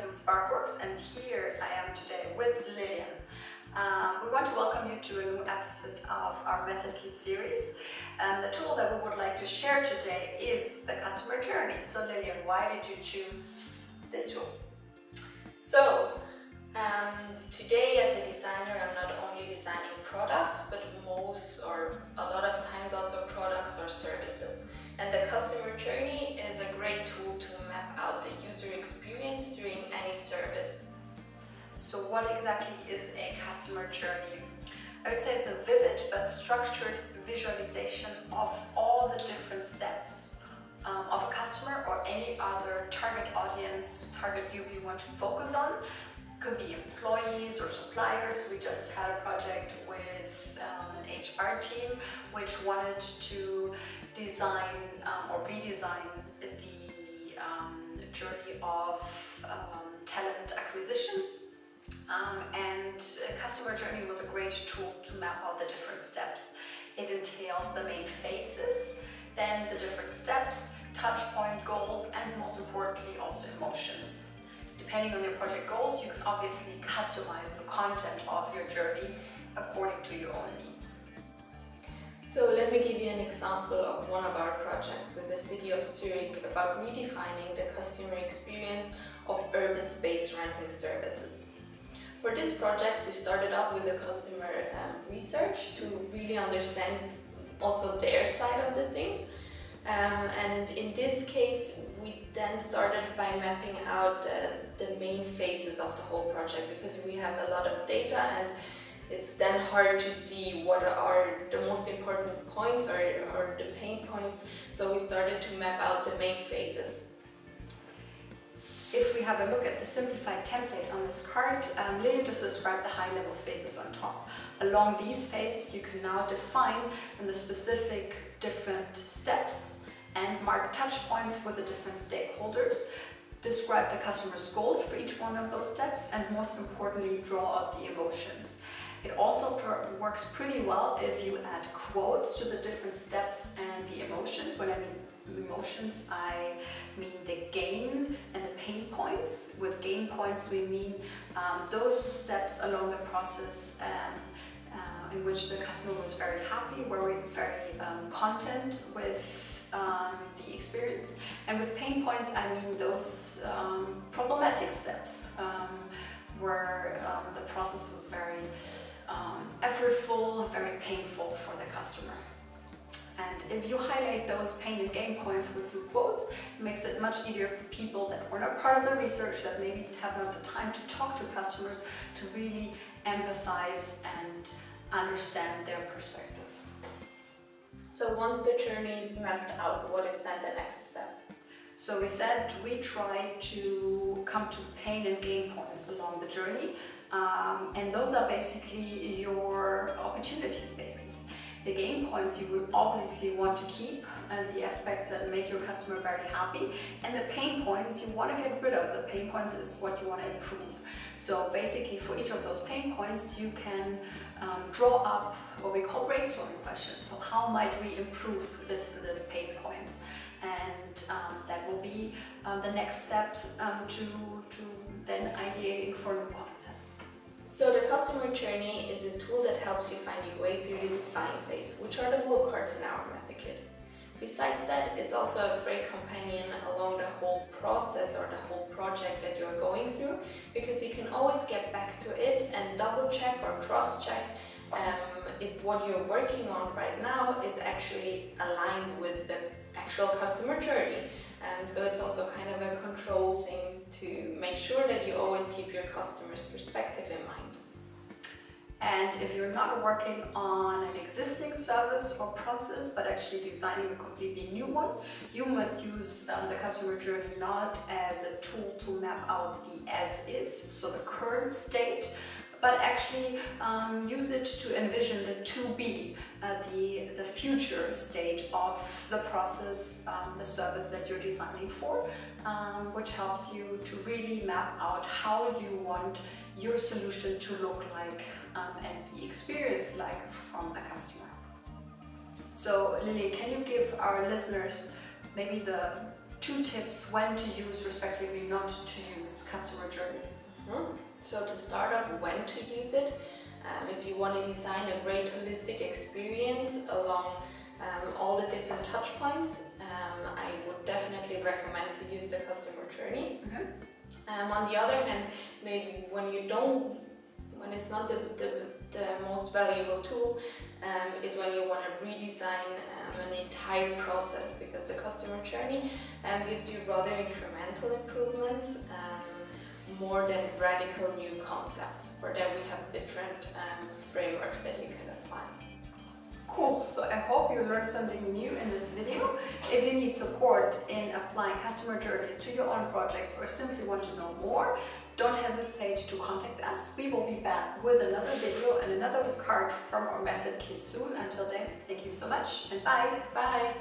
from Sparkworks, and here I am today with Lillian. We want to welcome you to a new episode of our Method Kit series. The tool that we would like to share today is the customer journey. So Lillian, why did you choose this tool? Today as a designer, I'm not only designing products, but most or a lot of times also products or services. And the customer journey is a great tool to map out the user experience during any service. So what exactly is a customer journey? I would say it's a vivid but structured visualization of all the different steps of a customer or any other target audience, target group you want to focus on. Could be employees or suppliers. We just had a project with an HR team which wanted to design or redesign the journey of talent acquisition. And customer journey was a great tool to map out the different steps. It entails the main phases, then the different steps, touch point goals, and most importantly also emotions. Depending on your project goals, you can obviously customize the content of your journey according to your own needs. So let me give you an example of one of our projects with the city of Zurich about redefining the customer experience of urban space renting services. For this project, we started off with a customer research to really understand also their side of the things. And in this case, we then started by mapping out the main phases of the whole project, because we have a lot of data and it's then hard to see what are the most important points or the pain points. So we started to map out the main phases. If we have a look at the simplified template on this card, Lillian just described the high-level phases on top. Along these phases, you can now define the specific different steps and mark touch points for the different stakeholders, describe the customer's goals for each one of those steps, and most importantly, draw out the emotions. It also works pretty well if you add quotes to the different steps and the emotions. When I mean emotions, I mean the gain and the pain points. With gain points, we mean those steps along the process in which the customer was very happy, very content with the experience. And with pain points, I mean those problematic steps where the process was very effortful, very painful for the customer. And if you highlight those pain and gain points with some quotes, it makes it much easier for people that were not part of the research, that maybe have not the time to talk to customers, to really empathize and understand their perspective. So once the journey is mapped out, what is then the next step? So we said we try to come to pain and gain points along the journey, and those are basically your opportunity spaces. The gain points you would obviously want to keep, and the aspects that make your customer very happy, and the pain points you want to get rid of. The pain points is what you want to improve. So basically for each of those pain points you can draw up what we call brainstorming questions. So how might we improve this pain points? And that will be the next step to then ideating for new concepts. So the customer journey is a tool that helps you find your way through the define phase, which are the blue cards in our method kit. Besides that, it's also a great companion along the whole process or the whole project that you're going through, because you can always get back to it and double check or cross check if what you're working on right now is actually aligned with the actual customer journey. So it's also kind of a control thing to make sure that you always keep your customer's perspective in mind. And if you're not working on an existing service or process, but actually designing a completely new one, you might use the customer journey not as a tool to map out the as-is, so the current state, but actually use it to envision the to-be, the future state of the process, the service that you're designing for, which helps you to really map out how you want your solution to look like and the experience like from a customer. So Lily, can you give our listeners maybe the 2 tips when to use, respectively not to use, customer journeys. So to start up, when to use it. If you want to design a great holistic experience along all the different touch points, I would definitely recommend to use the customer journey. On the other hand, maybe when it's not the most valuable tool, is when you want to redesign an entire process, because the customer journey gives you rather incremental improvements more than radical new concepts. For that we have different frameworks that you can apply. Cool, so I hope you learned something new in this video. If you need support in applying customer journeys to your own projects or simply want to know more, don't hesitate to contact us. We will be back with another video and another card from our method kit soon. Until then, thank you so much and bye. Bye.